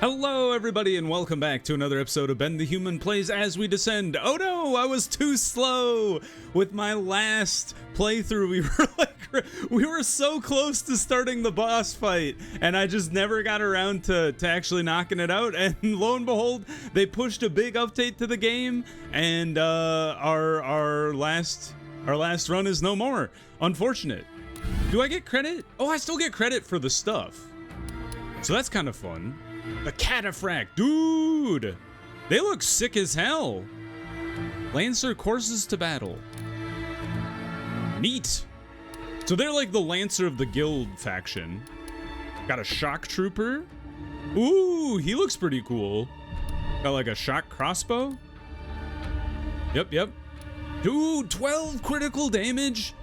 Hello everybody and welcome back to another episode of Ben the Human Plays As We Descend. Oh no, I was too slow with my last playthrough. We were so close to starting the boss fight and I just never got around to actually knocking it out, and lo and behold, they pushed a big update to the game and our last run is no more. Unfortunate. Do I get credit? Oh, I still get credit for the stuff. So that's kind of fun. The cataphract, dude! They look sick as hell. Lancer courses to battle. Neat. So they're like the Lancer of the guild faction. Got a shock trooper. Ooh, he looks pretty cool. Got like a shock crossbow. Yep. Dude, 12 critical damage.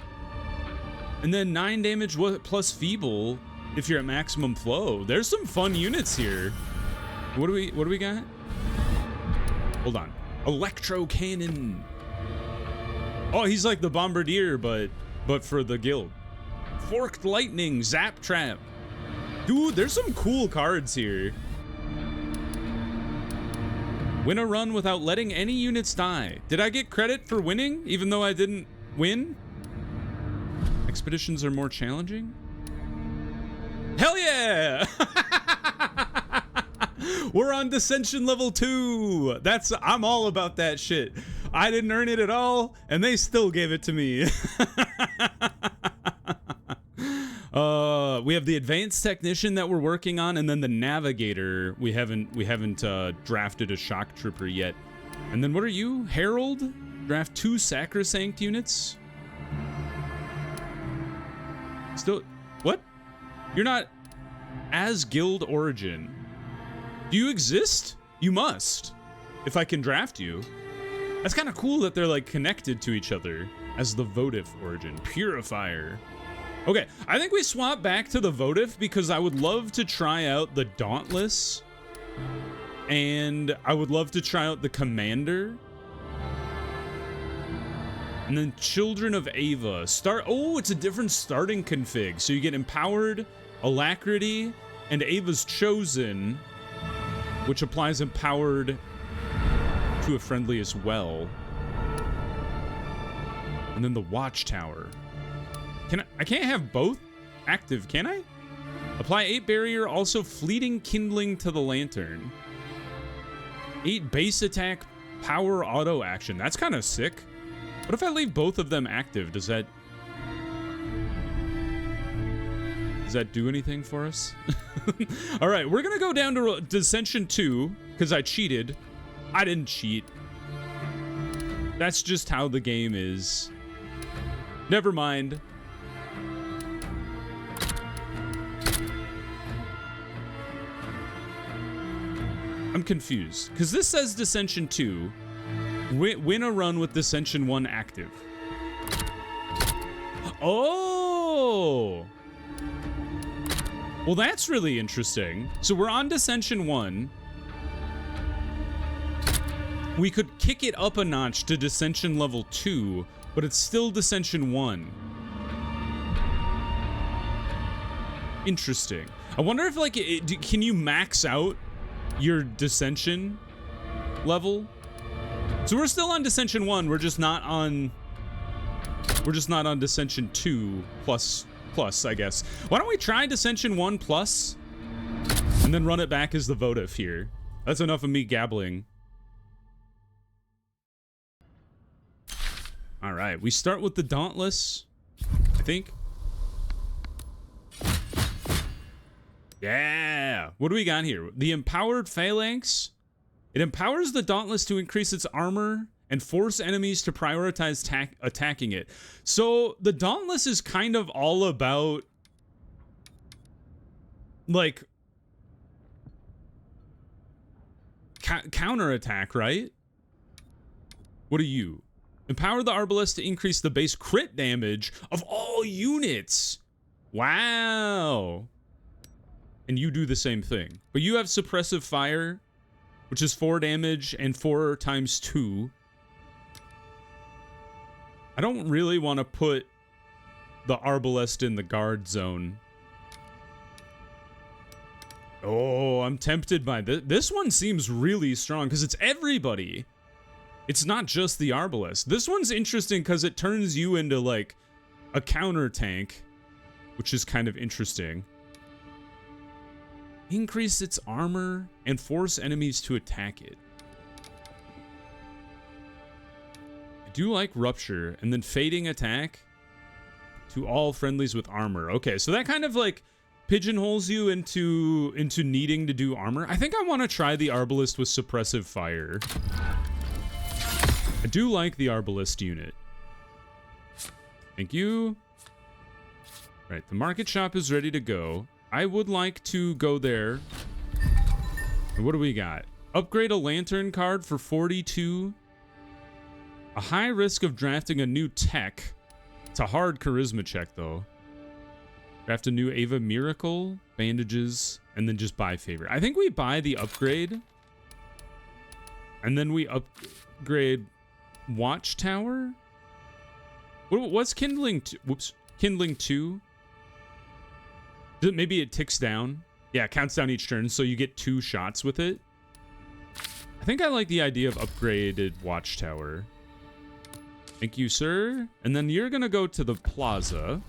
And then 9 damage plus feeble. If you're at maximum flow. There's some fun units here. What do we got? Hold on. Electro cannon. Oh, he's like the bombardier, but for the guild. Forked lightning, zap trap. Dude, there's some cool cards here. Win a run without letting any units die. Did I get credit for winning, even though I didn't win? Expeditions are more challenging? Hell yeah! We're on Descension level 2. I'm all about that shit. I didn't earn it at all, and they still gave it to me. We have the advanced technician that we're working on, and then the navigator. We haven't drafted a shock trooper yet. And then what are you? Herald? Draft 2 sacrosanct units. Still, what? You're not as guild origin. Do you exist? You must. If I can draft you. That's kind of cool that they're like connected to each other as the votive origin. Purifier. Okay, I think we swap back to the votive because I would love to try out the Dauntless. And I would love to try out the Commander. And then Children of Ava. Oh, it's a different starting config. So you get Empowered, Alacrity, and Ava's Chosen, which applies Empowered to a friendly as well. And then the Watchtower. I can't have both active, can I? Apply 8 barrier, also fleeting kindling to the lantern. 8 base attack, power auto action. That's kind of sick. What if I leave both of them active? Does that do anything for us? All right, we're gonna go down to Descension 2 because I cheated. I didn't cheat. That's just how the game is. Never mind. I'm confused because this says Descension 2. Win a run with Descension 1 active. Oh! Well, that's really interesting. So we're on Descension 1. We could kick it up a notch to Descension level 2, but it's still Descension 1. Interesting. I wonder if, like, can you max out your Descension level? So we're still on Descension 1, we're just not on Descension 2 plus, I guess. Why don't we try Descension 1 plus and then run it back as the votive here? That's enough of me gabbling. All right, we start with the Dauntless, I think. Yeah, what do we got here? The Empowered Phalanx. It empowers the Dauntless to increase its armor and force enemies to prioritize attacking it. So the Dauntless is kind of all about, like, counterattack, right? What are you? Empower the Arbalest to increase the base crit damage of all units. Wow. And you do the same thing. But you have suppressive fire, which is 4 damage and 4 times 2. I don't really want to put the Arbalest in the guard zone. Oh, I'm tempted by this. This one seems really strong because it's everybody. It's not just the Arbalest. This one's interesting because it turns you into like a counter tank, which is kind of interesting. Increase its armor and force enemies to attack it. I do like Rupture and then fading attack to all friendlies with armor. Okay, so that kind of like pigeonholes you into needing to do armor. I think I want to try the Arbalest with suppressive fire. I do like the Arbalest unit. Thank you. Right, the market shop is ready to go. I would like to go there. And what do we got? Upgrade a lantern card for 42. A high risk of drafting a new tech. It's a hard charisma check, though. Draft a new Ava Miracle, bandages, and then just buy favorite. I think we buy the upgrade. And then we upgrade Watchtower. What's Kindling? Whoops. Kindling 2. Maybe it ticks down. Yeah, it counts down each turn, so you get 2 shots with it. I think I like the idea of upgraded Watchtower. Thank you, sir. And then you're going to go to the plaza.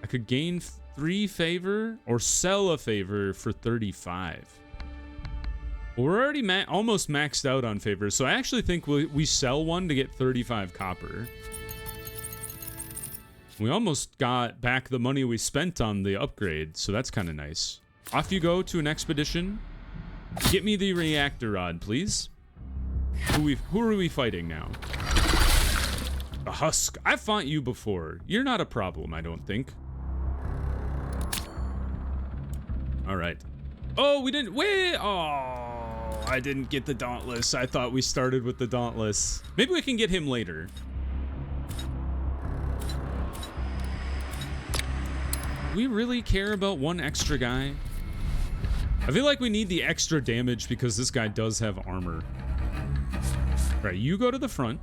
I could gain 3 favor or sell a favor for 35. Well, we're already almost maxed out on favors, so I actually think we sell one to get 35 copper. We almost got back the money we spent on the upgrade, so that's kind of nice. Off you go to an expedition. Get me the reactor rod, please. Who are we fighting now? The Husk. I fought you before. You're not a problem, I don't think. All right. Oh, we didn't. Wait. Oh, I didn't get the Dauntless. I thought we started with the Dauntless. Maybe we can get him later. We really care about one extra guy? I feel like we need the extra damage because this guy does have armor. Right, you go to the front.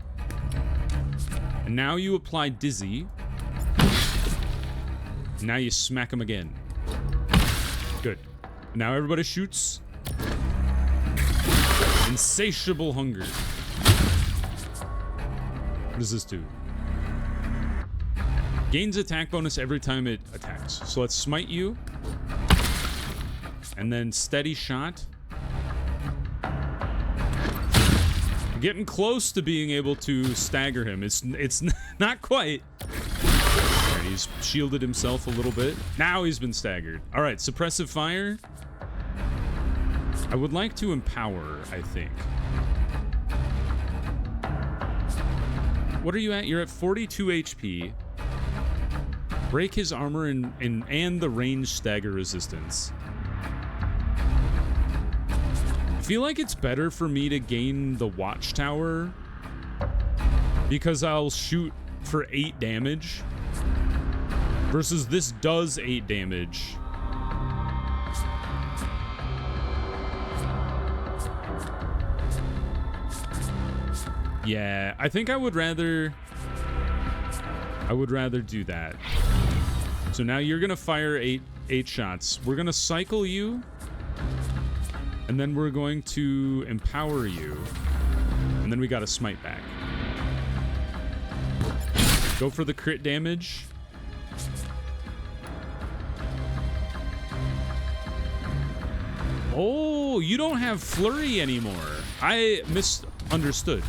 And now you apply Dizzy. Now you smack him again. Good. Now everybody shoots. Insatiable hunger. What does this do? Gains attack bonus every time it attacks. So let's smite you. And then steady shot. I'm getting close to being able to stagger him. It's not quite. All right, he's shielded himself a little bit. Now he's been staggered. All right, suppressive fire. I would like to empower, I think. What are you at? You're at 42 HP. Break his armor and the range stagger resistance. I feel like it's better for me to gain the Watchtower because I'll shoot for 8 damage versus this does 8 damage. Yeah, I think I would rather do that. So now you're gonna fire eight shots. We're gonna cycle you, and then we're going to empower you, and then we got to smite back. Go for the crit damage. Oh, you don't have flurry anymore. I misunderstood.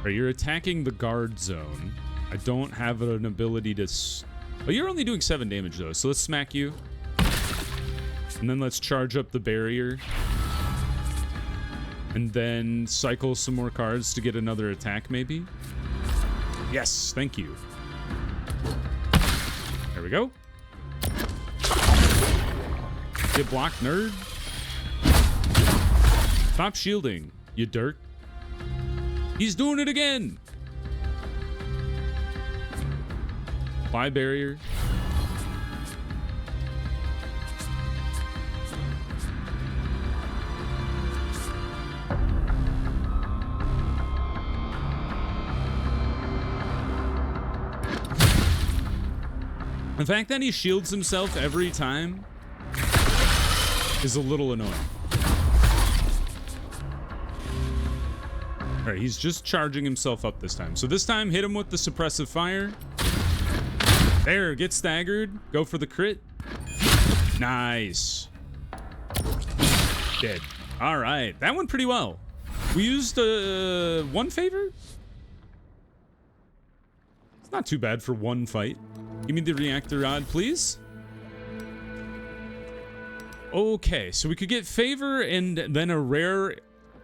Right, you're attacking the guard zone. I don't have an ability to... Oh, you're only doing 7 damage, though, so let's smack you. And then let's charge up the barrier. And then cycle some more cards to get another attack, maybe? Yes, thank you. There we go. Get blocked, nerd. Stop shielding, you dirt. He's doing it again. Apply barrier. The fact that he shields himself every time is a little annoying. All right, he's just charging himself up this time. So this time, hit him with the suppressive fire. There, get staggered. Go for the crit. Nice. Dead. All right, that went pretty well. We used one favor. It's not too bad for one fight. Give me the reactor rod, please. Okay, so we could get favor and then a rare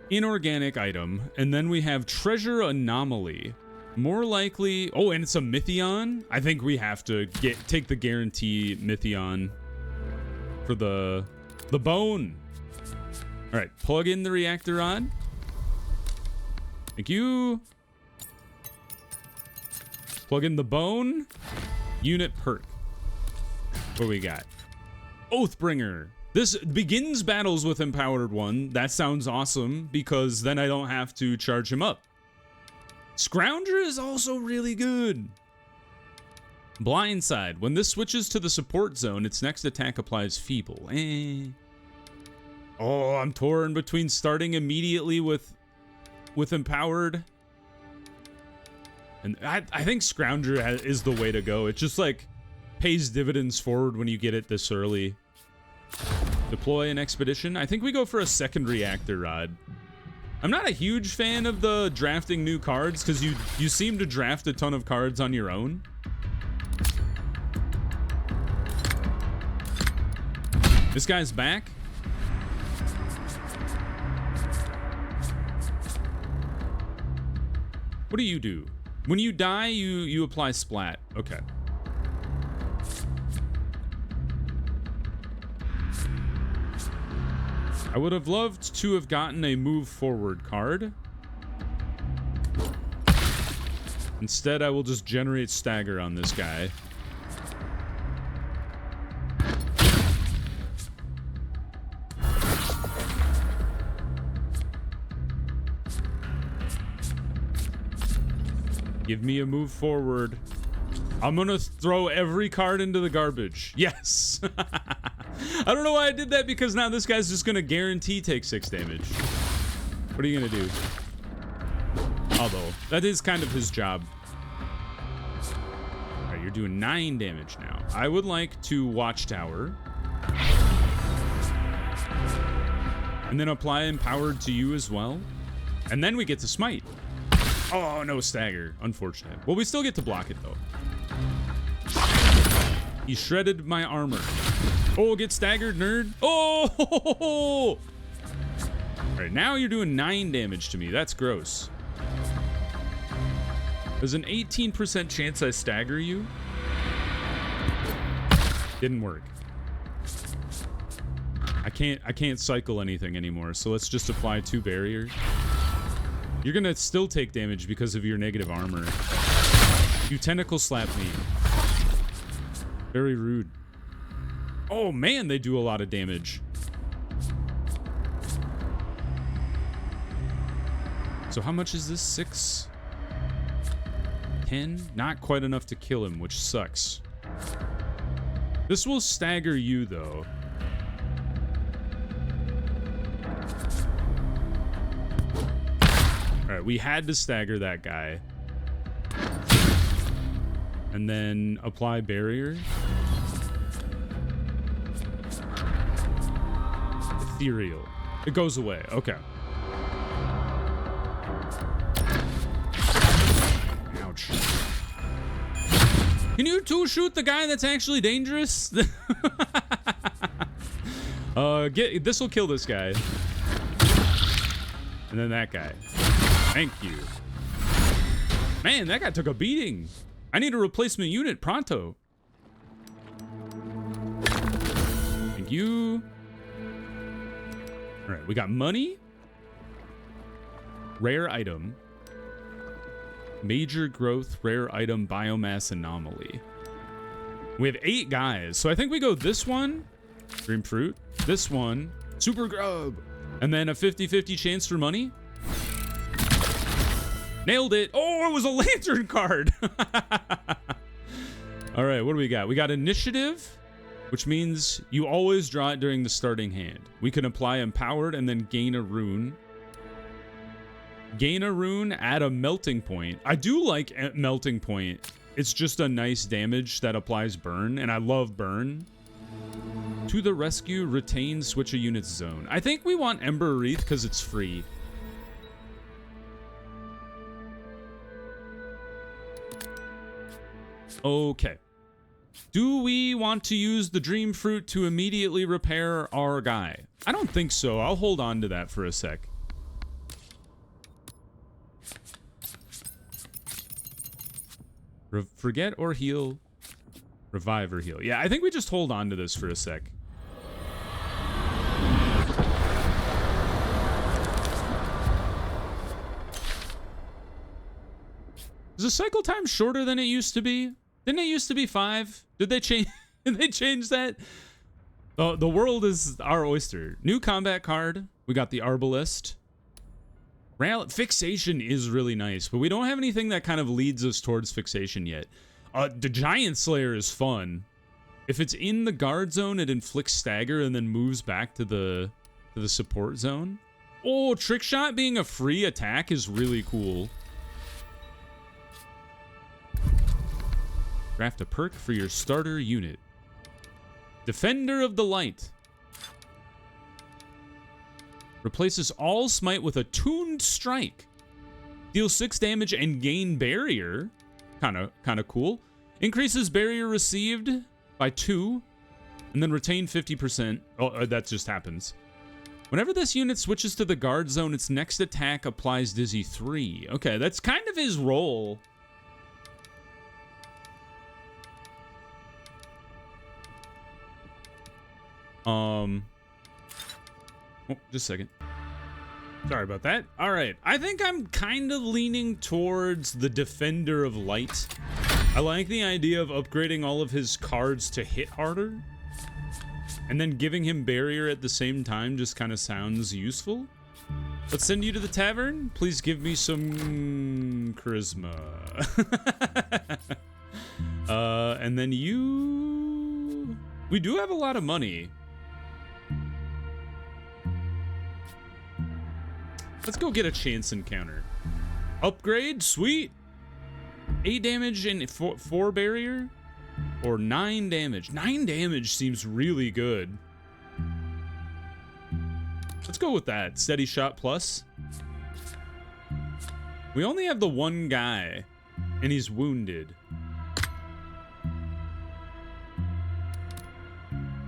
inorganic item, and then we have treasure anomaly. More likely, oh, and it's a Mythion. I think we have to take the guarantee Mythion for the bone. All right, plug in the reactor rod. Thank you. Plug in the bone. Unit perk. What we got? Oathbringer. This begins battles with Empowered One. That sounds awesome because then I don't have to charge him up. Scrounger is also really good. Blindside. When this switches to the support zone, its next attack applies feeble. Oh, I'm torn between starting immediately with Empowered. And I think Scrounger is the way to go. It just like pays dividends forward when you get it this early. Deploy an expedition. I think we go for a second reactor rod. I'm not a huge fan of the drafting new cards because you seem to draft a ton of cards on your own. This guy's back. What do? When you die, you apply splat. Okay. I would have loved to have gotten a move forward card. Instead, I will just generate stagger on this guy. Give me a move forward. I'm gonna throw every card into the garbage. Yes. I don't know why I did that because now this guy's just gonna guarantee take 6 damage. What are you gonna do? Although, that is kind of his job. All right, you're doing 9 damage now. I would like to Watchtower. And then apply Empowered to you as well. And then we get to Smite. Oh, no stagger. Unfortunate. Well, we still get to block it, though. He shredded my armor. Oh, get staggered, nerd. Oh! All right, now you're doing 9 damage to me. That's gross. There's an 18% chance I stagger you. Didn't work. I can't cycle anything anymore, so let's just apply 2 barriers. You're gonna still take damage because of your negative armor. You tentacle slap me. Very rude. Oh man, they do a lot of damage. So how much is this? 6? 10? Not quite enough to kill him, which sucks. This will stagger you though. All right, we had to stagger that guy. And then apply barrier. Ethereal. It goes away. Okay. Ouch. Can you two shoot the guy that's actually dangerous? This will kill this guy. And then that guy. Thank you. Man, that guy took a beating. I need a replacement unit pronto. Thank you. All right, we got money. Rare item. Major growth, rare item, biomass anomaly. We have 8 guys. So I think we go this one, green fruit, this one, super grub, and then a 50-50 chance for money. Nailed it. Oh, it was a lantern card. All right, what do we got? We got initiative, which means you always draw it during the starting hand. We can apply empowered and then gain a rune. Gain a rune, add a melting point. I do like melting point. It's just a nice damage that applies burn, and I love burn. To the rescue, retain, switch a unit's zone. I think we want Ember Wreath because it's free. Okay. Do we want to use the Dream Fruit to immediately repair our guy? I don't think so. I'll hold on to that for a sec. Forget or heal. Revive or heal. Yeah, I think we just hold on to this for a sec. Is the cycle time shorter than it used to be? Didn't it used to be 5? Did they change? Did they change that? Oh, the world is our oyster. New combat card. We got the Arbalist. Fixation is really nice, but we don't have anything that kind of leads us towards fixation yet. The Giant Slayer is fun. If it's in the guard zone, it inflicts stagger and then moves back to the support zone. Oh, Trick Shot being a free attack is really cool. Craft a perk for your starter unit. Defender of the Light. Replaces all smite with a tuned strike. Deal 6 damage and gain barrier. Kind of cool. Increases barrier received by 2. And then retain 50%. Oh, that just happens. Whenever this unit switches to the guard zone, its next attack applies Dizzy 3. Okay, that's kind of his role. Oh, just a second. Sorry about that. All right. I think I'm kind of leaning towards the Defender of Light. I like the idea of upgrading all of his cards to hit harder. And then giving him barrier at the same time just kind of sounds useful. Let's send you to the tavern. Please give me some charisma. And then you... We do have a lot of money. Let's go get a chance encounter. Upgrade, sweet. 8 damage and 4 barrier, or 9 damage. 9 damage seems really good. Let's go with that. Steady shot plus. We only have the one guy, and he's wounded.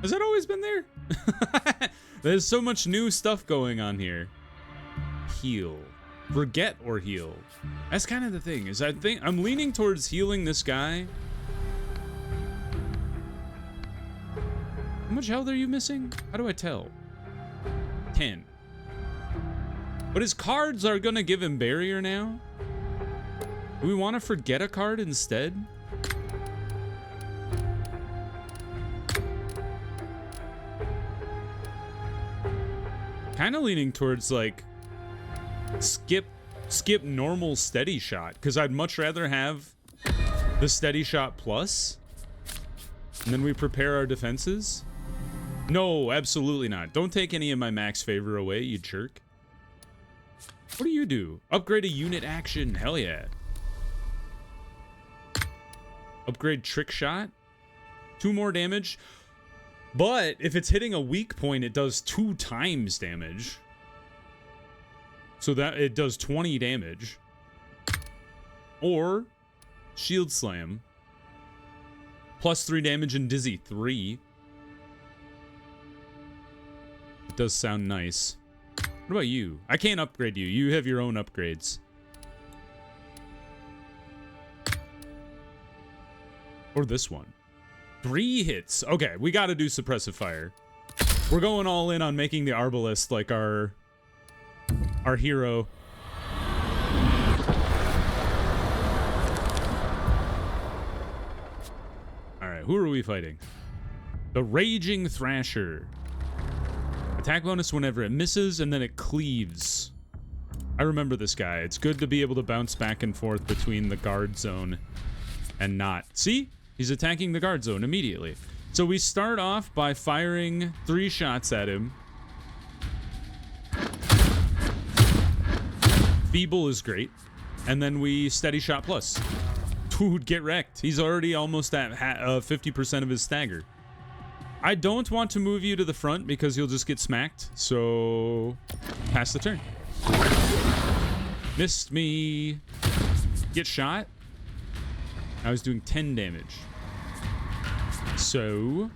Has that always been there? There's so much new stuff going on here. Heal. Forget or heal. That's kind of the thing, is I think I'm leaning towards healing this guy. How much health are you missing? How do I tell? 10. But his cards are gonna give him barrier now. Do we want to forget a card instead? Kind of leaning towards like skip normal steady shot, because I'd much rather have the steady shot plus, and then we prepare our defenses. No, absolutely not. Don't take any of my max favor away, you jerk. What do you do? Upgrade a unit action. Hell yeah. Upgrade trick shot. 2 more damage. But if it's hitting a weak point, it does 2 times damage. So that it does 20 damage. Or shield slam. Plus 3 damage and dizzy 3. It does sound nice. What about you? I can't upgrade you. You have your own upgrades. Or this one. 3 hits. Okay, we gotta do suppressive fire. We're going all in on making the Arbalist like our hero. Alright, who are we fighting? The Raging Thrasher. Attack bonus whenever it misses, and then it cleaves. I remember this guy. It's good to be able to bounce back and forth between the guard zone and not. See? He's attacking the guard zone immediately. So we start off by firing 3 shots at him. Feeble is great. And then we steady shot plus. Dude, get wrecked. He's already almost at 50% of his stagger. I don't want to move you to the front because you'll just get smacked. So, pass the turn. Missed me. Get shot. I was doing 10 damage. So...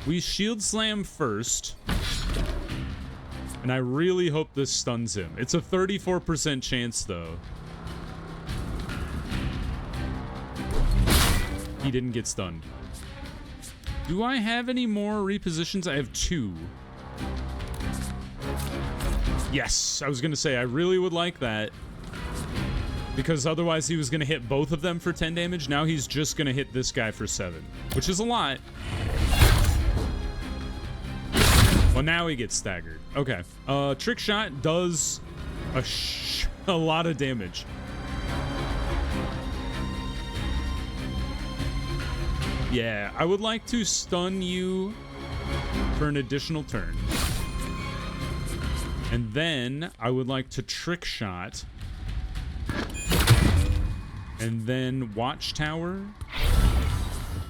we shield slam first. And I really hope this stuns him. It's a 34% chance, though. He didn't get stunned. Do I have any more repositions? I have 2. Yes, I was going to say, I really would like that. Because otherwise he was going to hit both of them for 10 damage. Now he's just going to hit this guy for 7. Which is a lot. Well, now he gets staggered. Okay. Trick shot does a lot of damage. Yeah, I would like to stun you for an additional turn. And then I would like to trick shot. And then watchtower.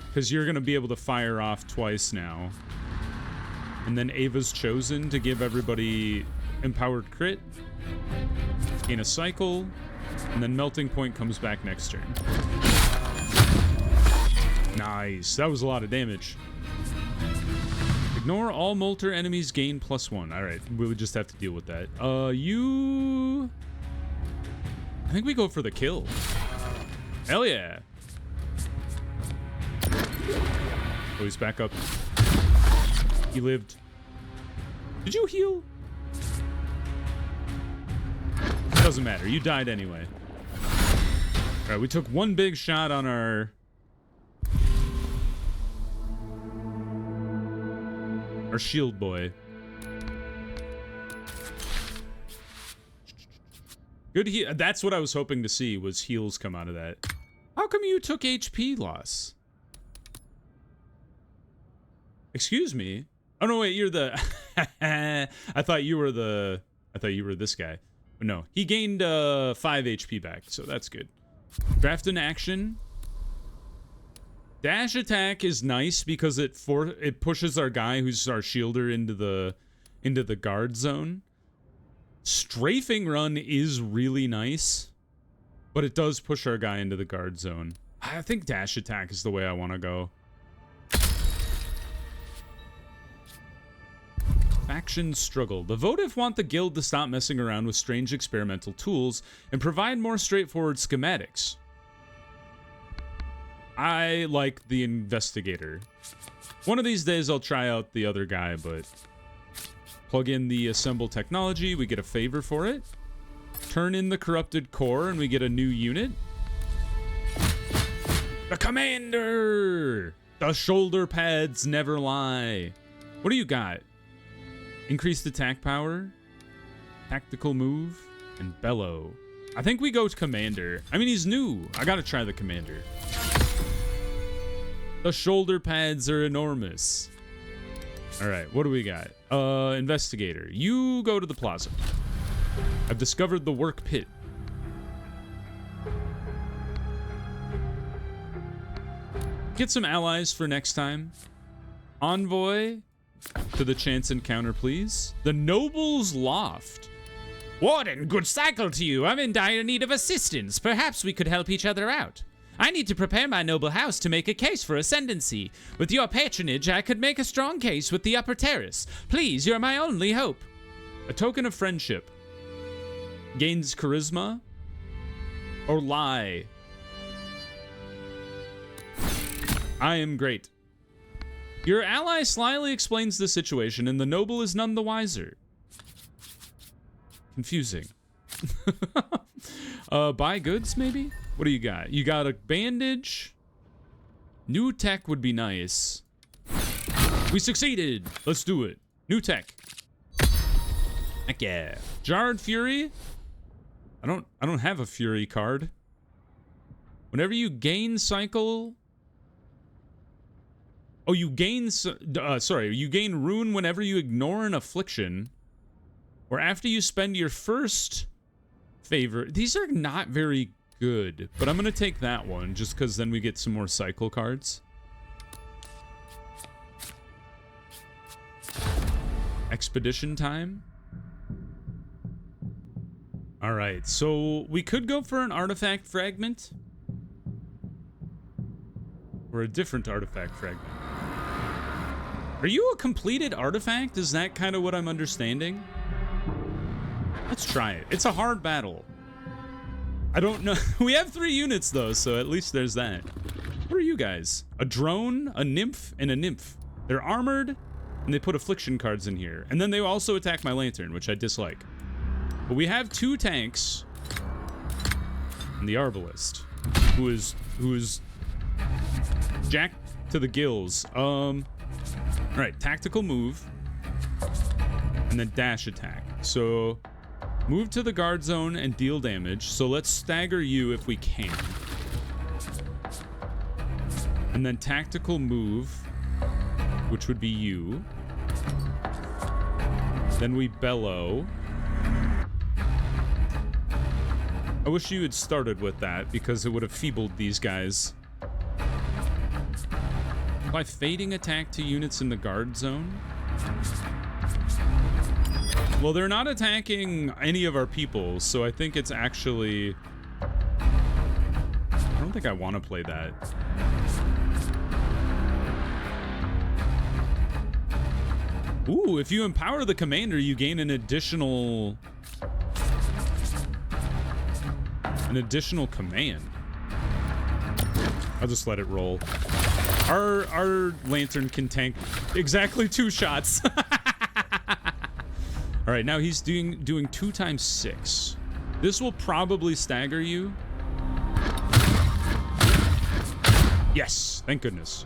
Because you're going to be able to fire off twice now. And then Ava's chosen to give everybody empowered crit. Gain a cycle. And then melting point comes back next turn. Nice. That was a lot of damage. Ignore all molter enemies, gain +1. Alright, we would just have to deal with that. You... I think we go for the kill. Hell yeah. Oh, he's back up. He lived. Did you heal? Doesn't matter. You died anyway. Alright, we took one big shot on our shield boy. Good heal. That's what I was hoping to see, was heals come out of that. How come you took HP loss? Excuse me? Oh no, wait, you're the I thought you were this guy. But no, he gained 5 HP back, so that's good. Draft an action. Dash attack is nice because it pushes our guy who's our shielder into the guard zone. Strafing run is really nice, but it does push our guy into the guard zone. I think dash attack is the way I want to go. Faction struggle. The votive want the guild to stop messing around with strange experimental tools and provide more straightforward schematics. I like the investigator. One of these days I'll try out the other guy, but plug in the assemble technology, we get a favor for it. Turn in the corrupted core and we get a new unit. The commander! The shoulder pads never lie. What do you got? Increased attack power, tactical move, and bellow. I think we go to commander. I mean, he's new. I gotta try the commander. The shoulder pads are enormous. All right, what do we got? Investigator, you go to the plaza. I've discovered the work pit. Get some allies for next time. Envoy to the chance encounter, please. The Noble's Loft. Warden, good cycle to you. I'm in dire need of assistance. Perhaps we could help each other out. I need to prepare my noble house to make a case for ascendancy. With your patronage, I could make a strong case with the upper terrace. Please, you're my only hope. A token of friendship. Gains charisma or lie. I am great. Your ally slyly explains the situation, and the noble is none the wiser. Confusing. Buy goods, maybe? What do you got? You got a bandage. New tech would be nice. We succeeded. Let's do it. New tech. Heck yeah. Jarred Fury. I don't have a Fury card. Whenever you gain cycle. Oh, you gain you gain rune whenever you ignore an affliction, or after you spend your first favor. These are not very good, but I'm gonna take that one just because then we get some more cycle cards. Expedition time. All right, so we could go for an artifact fragment or a different artifact fragment. Are you a completed artifact? Is that kind of what I'm understanding? Let's try it. It's a hard battle. I don't know. We have 3 units though, so at least there's that. What are you guys? A drone, a nymph, and a nymph. They're armored, and they put affliction cards in here. And then they also attack my lantern, which I dislike. But we have 2 tanks, and the arbalist, who is jacked to the gills. All right, tactical move, and then dash attack. So move to the guard zone and deal damage. So let's stagger you if we can. And then tactical move, which would be you. Then we bellow. I wish you had started with that because it would have feebled these guys. By fading attack to units in the guard zone. Well, they're not attacking any of our people, so I think it's actually... I don't think I want to play that. Ooh, if you empower the commander, you gain an additional command. I'll just let it roll. Our lantern can tank exactly 2 shots. All right, now he's doing 2 times 6. This will probably stagger you. Yes, thank goodness.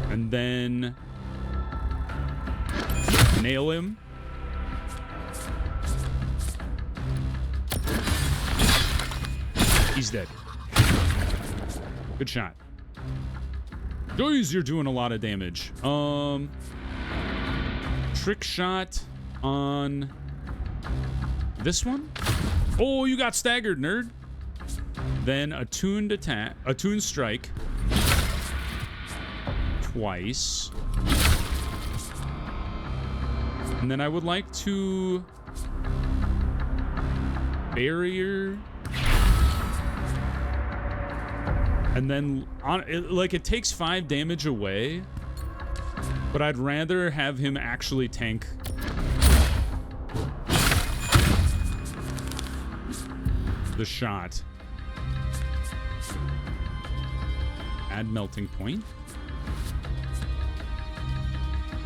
And then nail him. He's dead. Good shot. Jeez, you're doing a lot of damage. Trick shot on this one. Oh, you got staggered, nerd. Then attuned attack, attuned strike. Twice. And then I would like to barrier. And then on it, like it takes 5 damage away, but I'd rather have him actually tank the shot. Add melting point.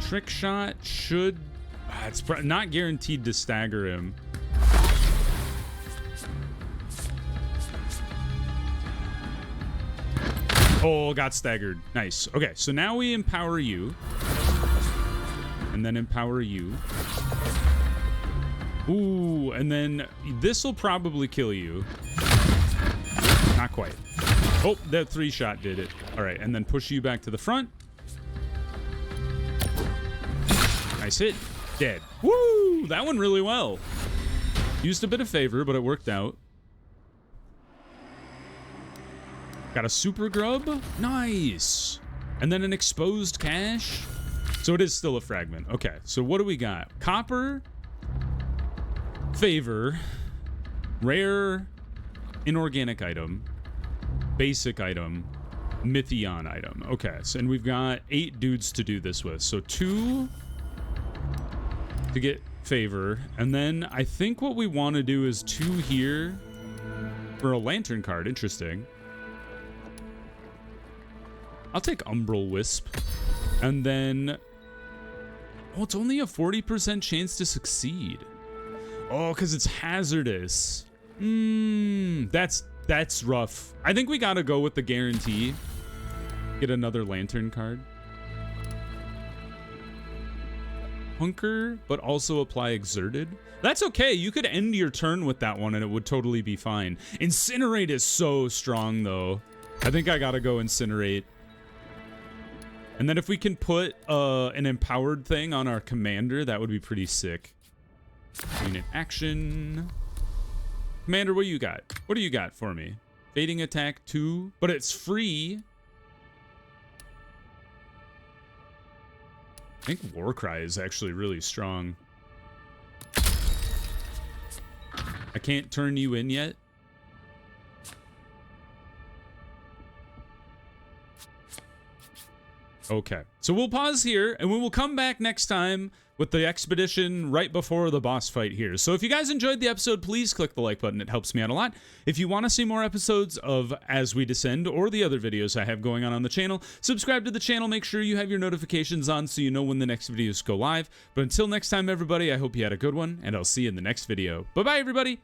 Trick shot should it's not guaranteed to stagger him. Oh, got staggered. Nice. Okay, so now we empower you. And then empower you. Ooh, and then this will probably kill you. Not quite. Oh, that 3-shot did it. All right, and then push you back to the front. Nice hit. Dead. Woo! That went really well. Used a bit of favor, but it worked out. Got a super grub. Nice. And then an exposed cache. So it is still a fragment. Okay, so what do we got? Copper. Favor. Rare. Inorganic item. Basic item. Mythion item. Okay, so and we've got 8 dudes to do this with. So 2 to get favor. And then I think what we want to do is 2 here for a lantern card. Interesting. I'll take Umbral Wisp. And then... oh, it's only a 40% chance to succeed. Oh, because it's hazardous. That's rough. I think we gotta go with the guarantee. Get another lantern card. Hunker, but also apply exerted. That's okay. You could end your turn with that one and it would totally be fine. Incinerate is so strong though. I think I gotta go incinerate. And then if we can put an empowered thing on our commander, that would be pretty sick. Unit action. Commander, what do you got? What do you got for me? Fading attack 2, but it's free. I think Warcry is actually really strong. I can't turn you in yet. Okay, so we'll pause here and we will come back next time with the expedition right before the boss fight here. So if you guys enjoyed the episode, please click the like button. It helps me out a lot. If you want to see more episodes of As We Descend or the other videos I have going on the channel, subscribe to the channel. Make sure you have your notifications on so you know when the next videos go live. But until next time, everybody, I hope you had a good one, and I'll see you in the next video. Bye-bye, everybody.